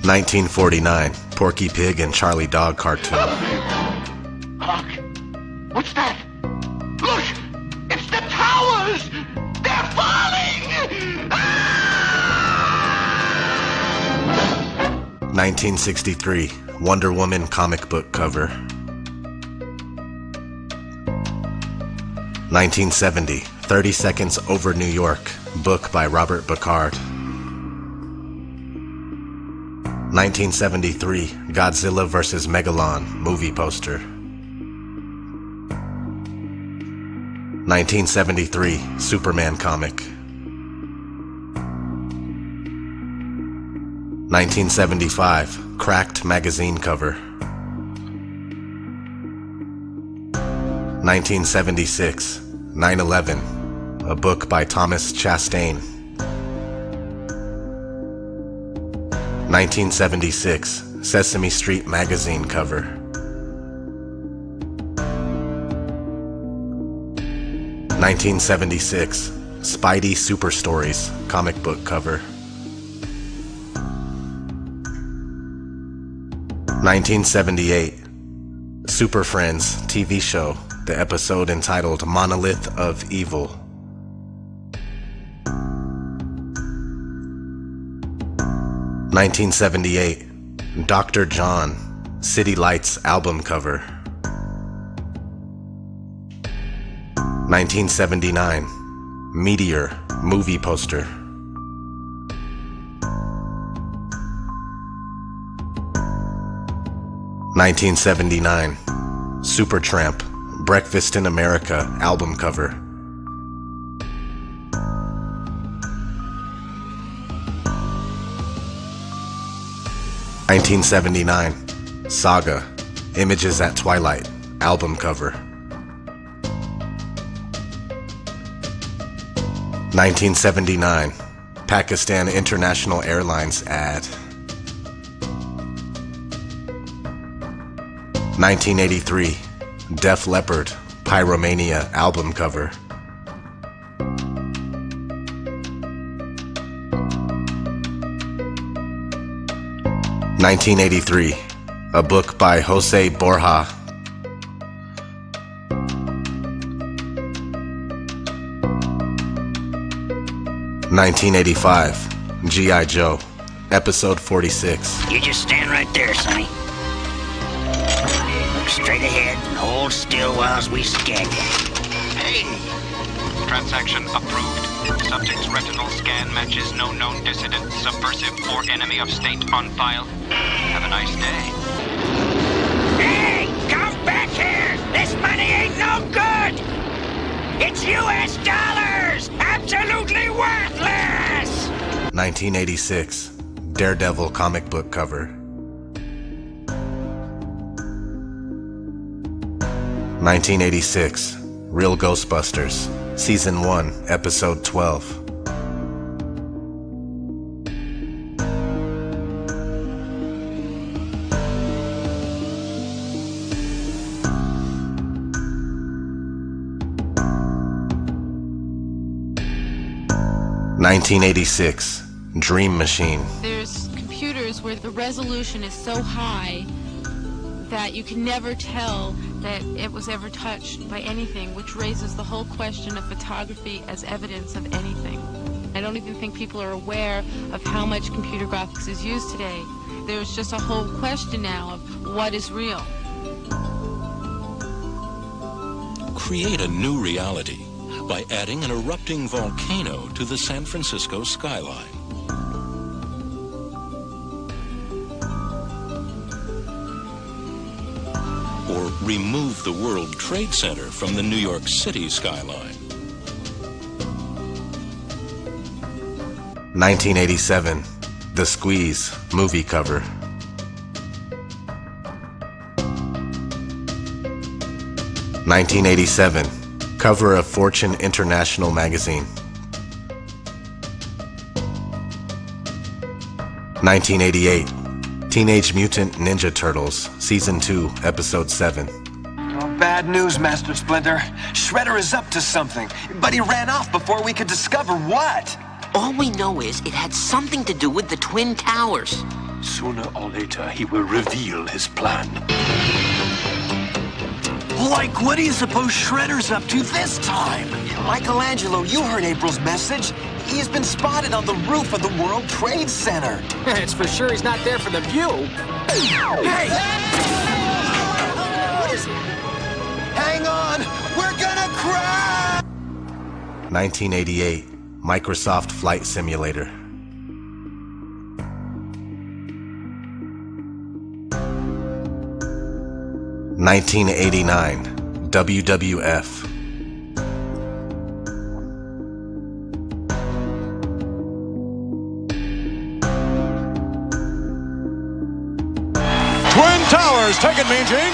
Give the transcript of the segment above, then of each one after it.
1949, Porky Pig and Charlie Dog cartoon. Hark! What's that? Look! It's the towers! They're falling! Ah! 1963, Wonder Woman comic book cover. 1970, 30 Seconds Over New York, book by Robert Bacard. 1973, Godzilla vs. Megalon, movie poster. 1973, Superman comic. 1975, Cracked magazine cover. 1976, 9/11, a book by Thomas Chastain. 1976, Sesame Street magazine cover. 1976, Spidey Super Stories comic book cover. 1978, Super Friends TV show, the episode entitled Monolith of Evil. 1978, Dr. John, City Lights album cover. 1979, Meteor movie poster. 1979, Supertramp, Breakfast in America album cover. 1979, Saga, Images at Twilight album cover. 1979, Pakistan International Airlines ad. 1983, Def Leppard, Pyromania album cover. 1983, a book by Jose Borja. 1985, G.I. Joe, episode 46. You just stand right there, Sonny. Look straight ahead and hold still while we scan you. Hey! Transaction approved. Subject's retinal scan matches no known dissident, subversive, or enemy of state on file. Have a nice day. Hey! Come back here! This money ain't no good! It's U.S. dollars! Absolutely worthless! 1986, Daredevil comic book cover. 1986, Real Ghostbusters, Season 1, Episode 12. 1986, Dream Machine. There's computers where the resolution is so high that you can never tell that it was ever touched by anything, which raises the whole question of photography as evidence of anything. I don't even think people are aware of how much computer graphics is used today. There's just a whole question now of what is real. Create a new reality by adding an erupting volcano to the San Francisco skyline. Or remove the World Trade Center from the New York City skyline. 1987, The Squeeze movie cover. 1987, cover of Fortune International magazine. 1988, Teenage Mutant Ninja Turtles, Season 2, Episode 7. Oh, bad news, Master Splinter. Shredder is up to something, but he ran off before we could discover what. All we know is it had something to do with the Twin Towers. Sooner or later, he will reveal his plan. Like, what do you suppose Shredder's up to this time? Michelangelo, you heard April's message. He's been spotted on the roof of the World Trade Center. It's for sure he's not there for the view. Hey! What is it? Hang on! We're gonna crash! 1988, Microsoft Flight Simulator. 1989, WWF. Twin Towers, take it, Mean Gene.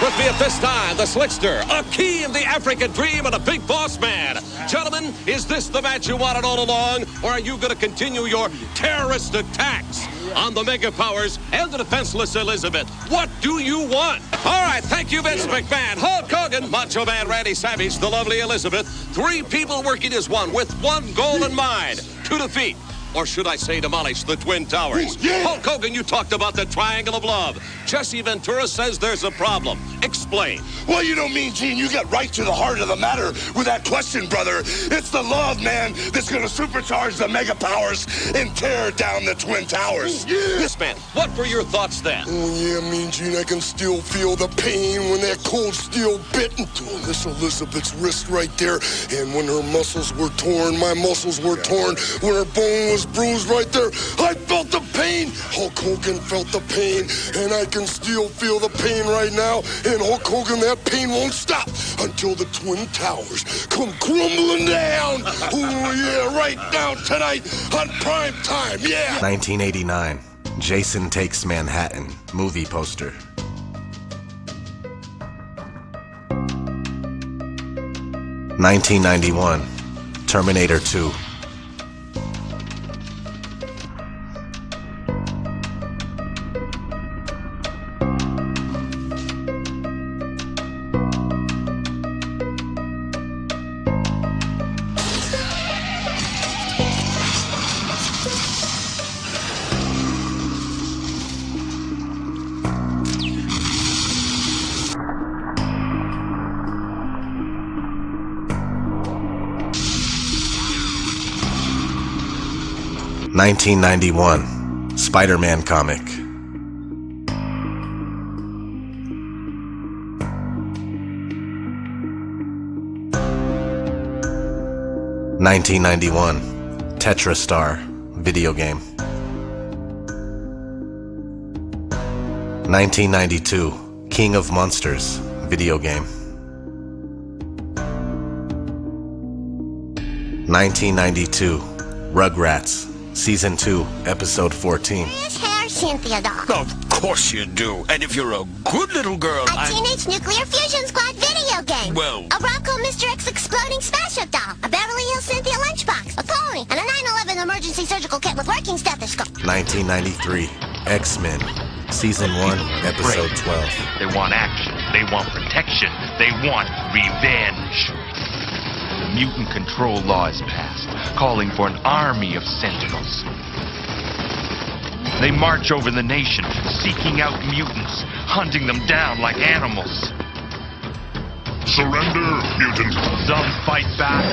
With me at this time, the Slickster, a key of the African dream and a big boss man. Gentlemen, is this the match you wanted all along, or are you going to continue your terrorist attacks on the Mega Powers and the defenseless Elizabeth? What do you want? All right, thank you, Vince McMahon, Hulk Hogan, Macho Man Randy Savage, the lovely Elizabeth. Three people working as one with one goal in mind, to defeat, or should I say demolish, the Twin Towers. Hulk Hogan, you talked about the Triangle of Love. Jesse Ventura says there's a problem. Explain. Well, you know, Mean Gene, you get right to the heart of the matter with that question, brother. It's the love, man, that's gonna supercharge the Mega Powers and tear down the Twin Towers. This man, what were your thoughts then? Oh, yeah, Mean Gene, I can still feel the pain when that cold steel bit into Miss Elizabeth's wrist right there. And when her muscles were torn, my muscles were torn. When her bone was bruised right there, I felt the pain. Hulk Hogan felt the pain, and I can still feel the pain right now. And Hulk Hogan, that pain won't stop until the Twin Towers come crumbling down. Oh, yeah, right now tonight on prime time, yeah. 1989, Jason Takes Manhattan, movie poster. (1991) Terminator 2. 1991, Spider-Man comic. 1991, Tetra Star video game. 1992, King of Monsters video game. 1992, Rugrats Season 2, Episode 14. Hair, Cynthia doll. Of course you do. And if you're a good little girl, A Teenage Nuclear Fusion Squad video game. Well, a Rocco Mr. X exploding smash-up doll. A Beverly Hills Cynthia lunchbox. A pony. And a 9/11 emergency surgical kit with working stethoscope. 1993, X-Men Season 1, Episode 12. They want action. They want protection. They want revenge. The mutant control law is passed, calling for an army of sentinels. They march over the nation, seeking out mutants, hunting them down like animals. Surrender, mutant. Some fight back.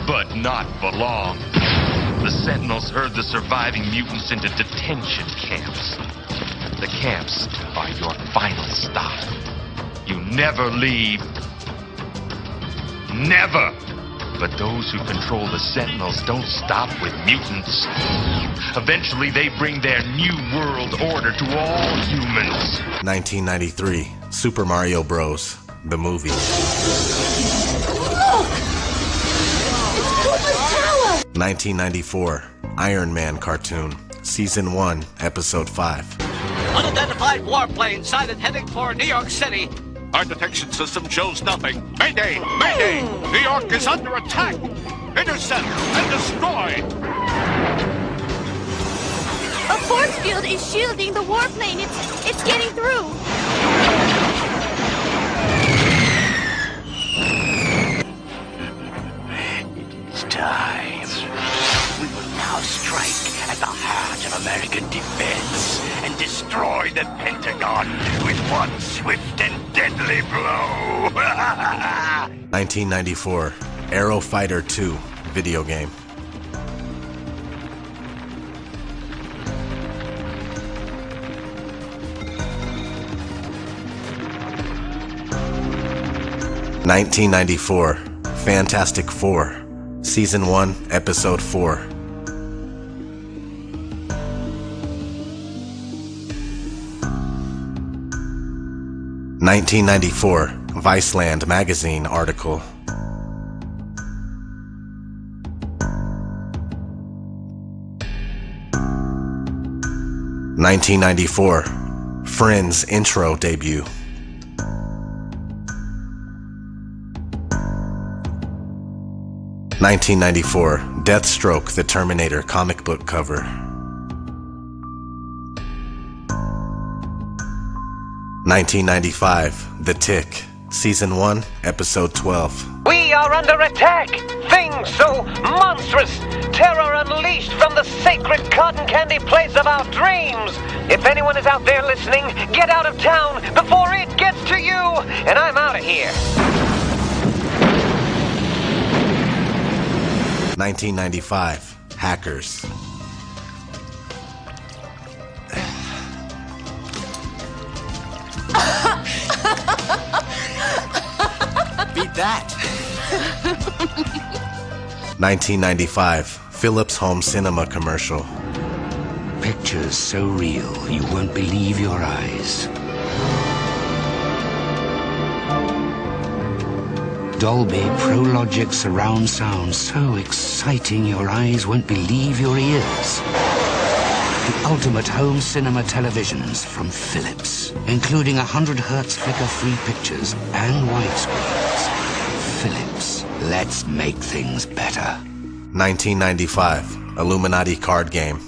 But not for long. The sentinels herd the surviving mutants into detention camps. The camps are your final stop. You never leave. Never! But those who control the Sentinels don't stop with mutants. Eventually, they bring their new world order to all humans. 1993, Super Mario Bros. The movie. Look! It's Koopa's Tower! 1994, Iron Man cartoon, Season 1, Episode 5. Unidentified warplane sighted heading for New York City. Our detection system shows nothing. Mayday! Mayday! New York is under attack! Intercept and destroy! A force field is shielding the warplane. It's getting through. it is time. American defense and destroy the Pentagon with one swift and deadly blow. 1994, Aero Fighter 2 video game. (1994) Fantastic Four, Season 1, Episode 4. 1994 Viceland magazine article. 1994 Friends intro debut. 1994 Deathstroke the Terminator comic book cover. 1995 The Tick, Season 1, Episode 12. We are under attack! Things so monstrous! Terror unleashed from the sacred cotton candy place of our dreams! If anyone is out there listening, get out of town before it gets to you! And I'm out of here! 1995 Hackers. Beat that. 1995 Philips Home Cinema commercial. Pictures so real you won't believe your eyes. Dolby ProLogic surround sound so exciting your eyes won't believe your ears. The ultimate home cinema televisions from Philips, including 100 Hz flicker-free pictures and widescreens. Philips, let's make things better. 1995 Illuminati card game.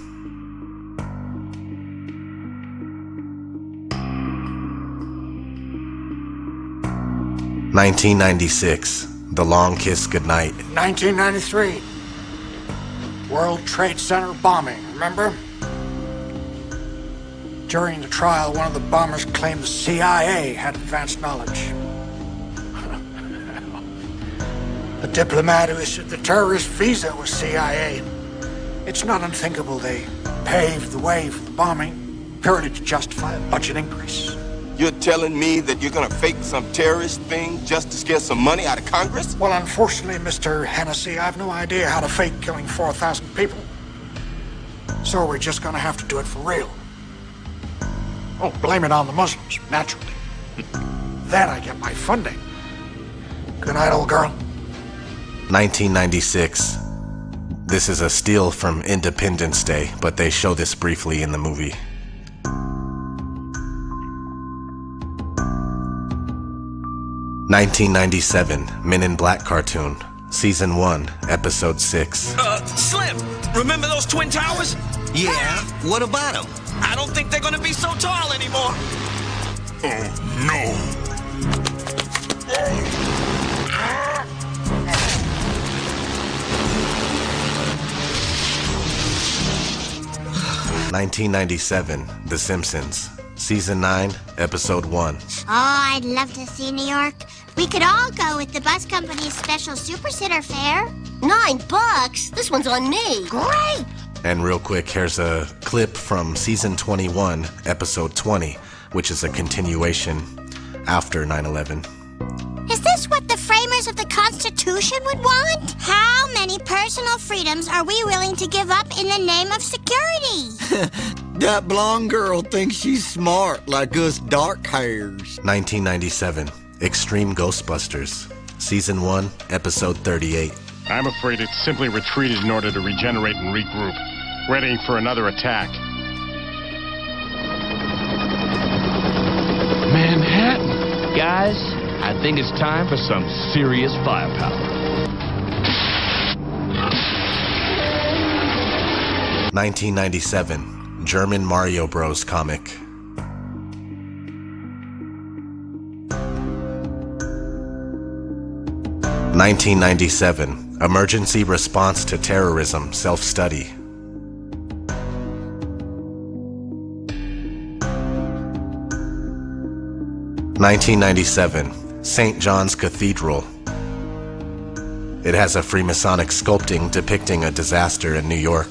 1996 The Long Kiss Goodnight. 1993 World Trade Center bombing, remember? During the trial, one of the bombers claimed the CIA had advanced knowledge. The diplomat who issued the terrorist visa was CIA. It's not unthinkable they paved the way for the bombing purely to justify a budget increase. You're telling me that you're gonna fake some terrorist thing just to scare some money out of Congress? Well, unfortunately, Mr. Hennessy, I have no idea how to fake killing 4,000 people. So we're just gonna have to do it for real. Oh, blame it on the Muslims, naturally. Then I get my funding. Good night, old girl. 1996. This is a steal from Independence Day, but they show this briefly in the movie. 1997 Men in Black cartoon, Season 1, Episode 6. Slim, remember those Twin Towers? Yeah, what about them? I don't think they're gonna be so tall anymore. Oh, no. 1997 The Simpsons, Season 9, Episode 1. Oh, I'd love to see New York. We could all go with the bus company's special Super Sitter fare. $9? This one's on me. Great! And real quick, here's a clip from Season 21, Episode 20, which is a continuation after 9/11. Is this what the framers of the Constitution would want? How many personal freedoms are we willing to give up in the name of security? That blonde girl thinks she's smart, like us dark hairs. 1997, Extreme Ghostbusters, Season 1, Episode 38. I'm afraid it's simply retreated in order to regenerate and regroup, readying for another attack. Manhattan. Guys, I think it's time for some serious firepower. 1997, German Mario Bros. Comic. 1997, Emergency Response to Terrorism Self-Study. 1997, St. John's Cathedral. It has a Freemasonic sculpting depicting a disaster in New York.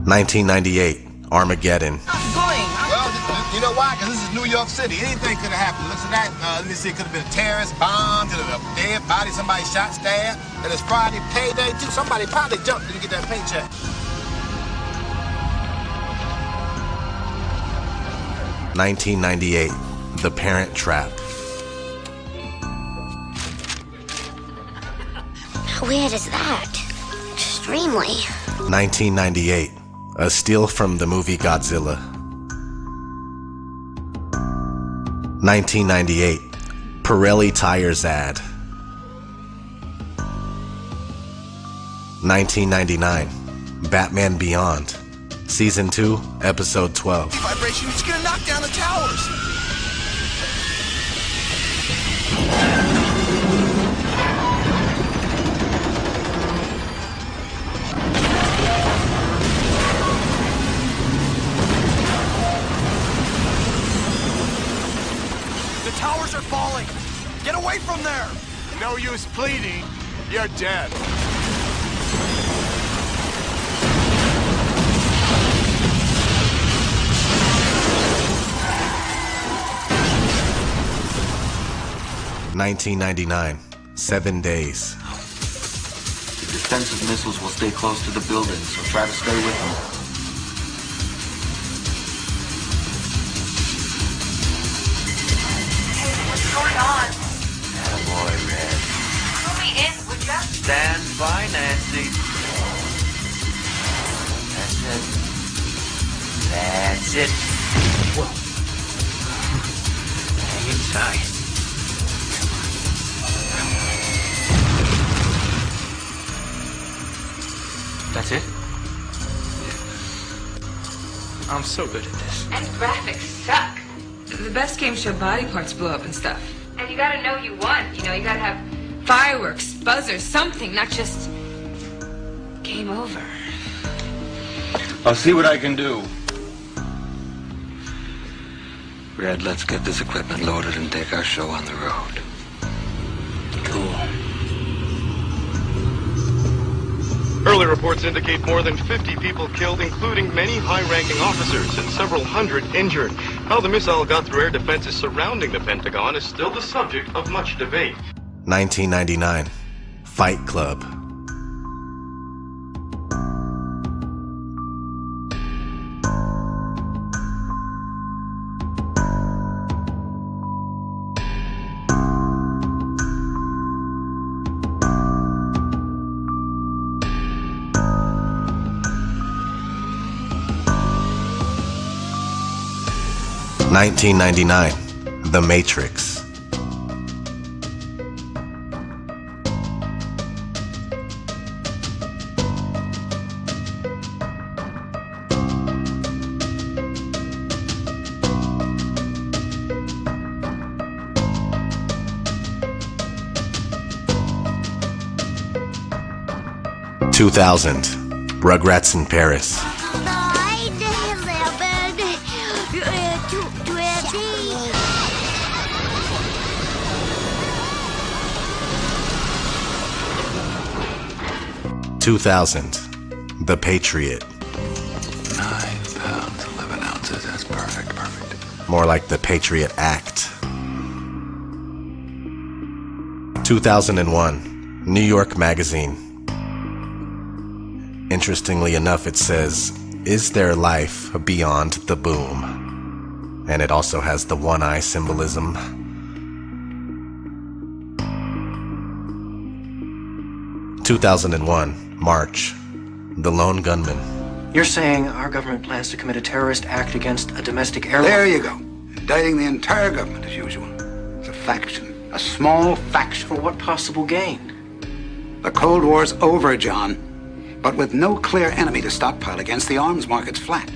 1998, Armageddon. Well, you know why? Because this is New York City. Anything could have happened. Listen to that. Let me see. It could have been a terrorist bomb, could have been a dead body, somebody shot, stabbed. And it's Friday payday, too. Somebody probably jumped didn't get that paycheck. $1998, The Parent Trap. How weird is that? Extremely. 1998, a steal from the movie Godzilla. 1998, Pirelli Tires ad. 1999, Batman Beyond, Season 2, Episode 12. Vibration, it's gonna knock down the towers. The towers are falling. Get away from there. No use pleading. You're dead. $1999, 7 days. The defensive missiles will stay close to the building, so try to stay with them. What's going on? Attaboy, Red. Throw me in, would ya? Stand by, Nancy. That's it. That's it. Whoa. Hang inside. That's it? I'm so good at this. And graphics suck. The best games show body parts blow up and stuff. And you gotta know you won. You know, you gotta have fireworks, buzzers, something, not just game over. I'll see what I can do. Red, let's get this equipment loaded and take our show on the road. Cool. Early reports indicate more than 50 people killed, including many high-ranking officers, and several hundred injured. How the missile got through air defenses surrounding the Pentagon is still the subject of much debate. 1999, Fight Club. $1999, The Matrix. $2000, Rugrats in Paris. 2000, The Patriot. 9 pounds, 11 ounces. That's perfect, perfect. More like The Patriot Act. 2001, New York Magazine. Interestingly enough, it says, "Is there life beyond the boom?" And it also has the one-eye symbolism. 2001, March, The Lone Gunman. You're saying our government plans to commit a terrorist act against a domestic airline? There you go. Indicting the entire government as usual. It's a faction. A small faction. For what possible gain? The Cold War's over, John. But with no clear enemy to stockpile against, the arms market's flat.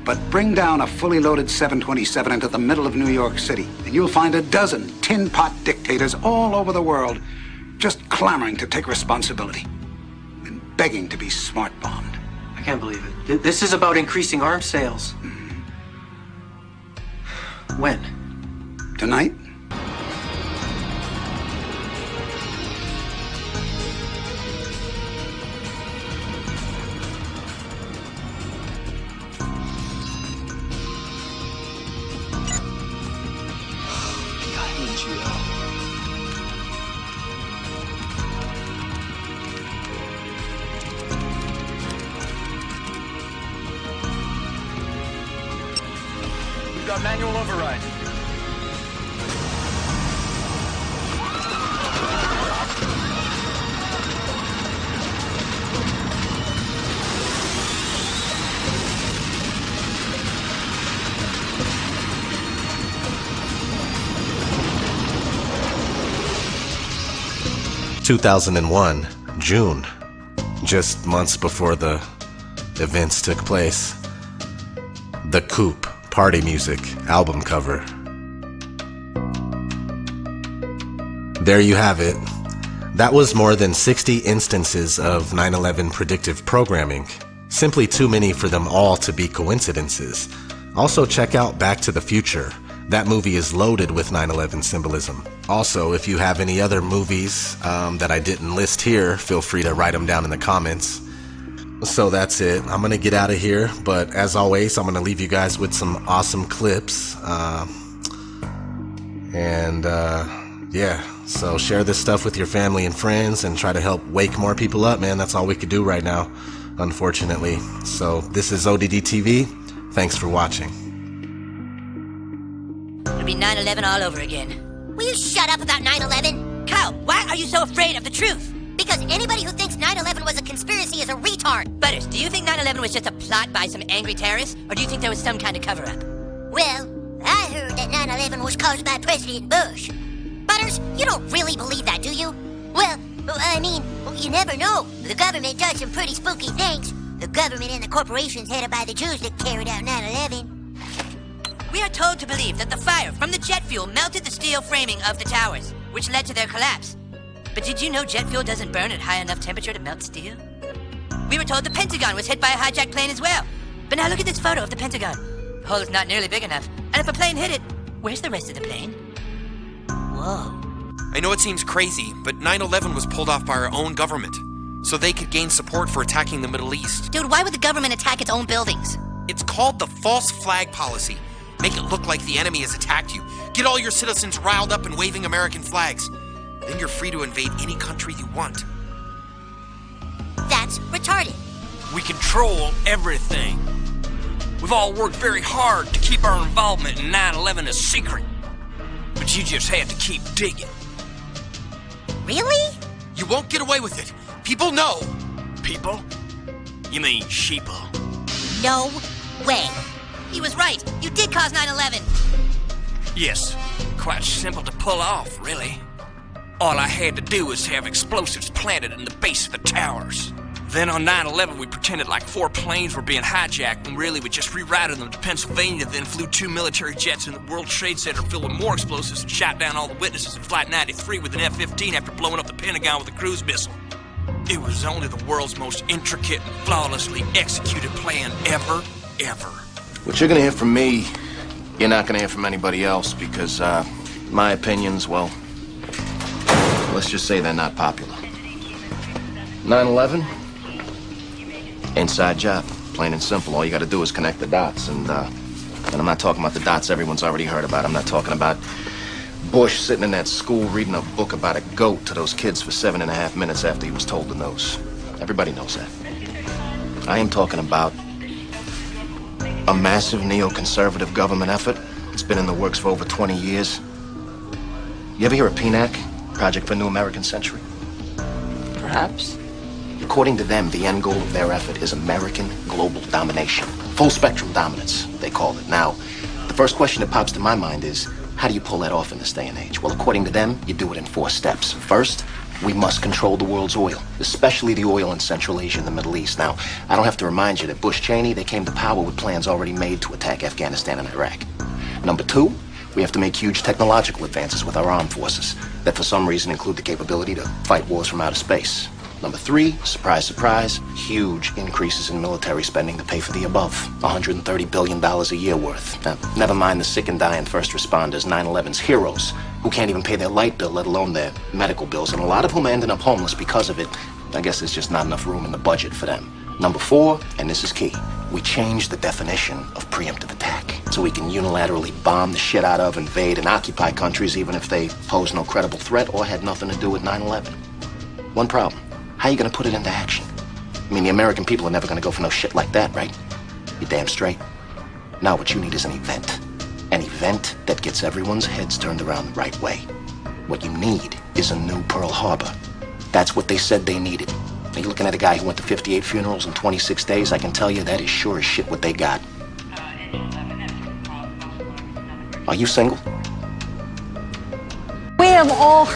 But bring down a fully loaded 727 into the middle of New York City, and you'll find a dozen tin-pot dictators all over the world just clamoring to take responsibility and begging to be smart-bombed. I can't believe it. This is about increasing arms sales. When? Tonight? We've got manual override. ...2001, June, just months before the events took place. The Coupe Party Music album cover. There you have it. That was more than 60 instances of 9/11 predictive programming. Simply too many for them all to be coincidences. Also check out Back to the Future. That movie is loaded with 9/11 symbolism. Also, if you have any other movies that I didn't list here, feel free to write them down in the comments. So that's it. I'm gonna get out of here, but as always, I'm gonna leave you guys with some awesome clips. Yeah, so share this stuff with your family and friends and try to help wake more people up, man. That's all we could do right now, unfortunately. So this is ODD TV. Thanks for watching. It'll be 9/11 all over again. Will you shut up about 9/11? Kyle, why are you so afraid of the truth? Because anybody who thinks 9/11 was a conspiracy is a retard. Butters, do you think 9/11 was just a plot by some angry terrorists? Or do you think there was some kind of cover-up? Well, I heard that 9/11 was caused by President Bush. Butters, you don't really believe that, do you? Well, I mean, you never know. The government does some pretty spooky things. The government and the corporations headed by the Jews that carried out 9/11. We are told to believe that the fire from the jet fuel melted the steel framing of the towers, which led to their collapse. But did you know jet fuel doesn't burn at high enough temperature to melt steel? We were told the Pentagon was hit by a hijacked plane as well. But now look at this photo of the Pentagon. The hole is not nearly big enough. And if a plane hit it, where's the rest of the plane? Whoa. I know it seems crazy, but 9/11 was pulled off by our own government, so they could gain support for attacking the Middle East. Dude, why would the government attack its own buildings? It's called the false flag policy. Make it look like the enemy has attacked you. Get all your citizens riled up and waving American flags. Then you're free to invade any country you want. That's retarded. We control everything. We've all worked very hard to keep our involvement in 9/11 a secret. But you just have to keep digging. Really? You won't get away with it. People know. People? You mean sheeple? No way. He was right. You did cause 9/11. Yes. Quite simple to pull off, really. All I had to do was have explosives planted in the base of the towers. Then on 9/11, we pretended like 4 planes were being hijacked when really we just rerouted them to Pennsylvania, then flew 2 military jets in the World Trade Center filled with more explosives and shot down all the witnesses in Flight 93 with an F-15 after blowing up the Pentagon with a cruise missile. It was only the world's most intricate and flawlessly executed plan ever. What you're gonna hear from me, you're not gonna hear from anybody else because, my opinions, well, let's just say they're not popular. 9/11? Inside job, plain and simple. All you gotta do is connect the dots, and I'm not talking about the dots everyone's already heard about. I'm not talking about Bush sitting in that school reading a book about a goat to those kids for 7.5 minutes after he was told the news. Everybody knows that. I am talking about a massive neoconservative government effort. It's been in the works for over 20 years. You ever hear of PNAC, Project for New American Century? Perhaps. According to them, the end goal of their effort is American global domination. Full spectrum dominance, they call it. Now, the first question that pops to my mind is, how do you pull that off in this day and age? Well, according to them, you do it in 4 steps. First, we must control the world's oil, especially the oil in Central Asia and the Middle East. Now, I don't have to remind you that Bush Cheney, they came to power with plans already made to attack Afghanistan and Iraq. Number 2, we have to make huge technological advances with our armed forces that for some reason include the capability to fight wars from outer space. Number 3, surprise, surprise, huge increases in military spending to pay for the above. $130 billion a year worth. Now, never mind the sick and dying first responders, 9/11's heroes, who can't even pay their light bill, let alone their medical bills, and a lot of whom are ending up homeless because of it. I guess there's just not enough room in the budget for them. Number 4, and this is key, we changed the definition of preemptive attack so we can unilaterally bomb the shit out of, invade, and occupy countries even if they pose no credible threat or had nothing to do with 9/11. One problem. How are you going to put it into action? I mean, the American people are never going to go for no shit like that, right? You're damn straight. Now what you need is an event. An event that gets everyone's heads turned around the right way. What you need is a new Pearl Harbor. That's what they said they needed. Now, you're looking at a guy who went to 58 funerals in 26 days. I can tell you that is sure as shit what they got. Are you single? We have all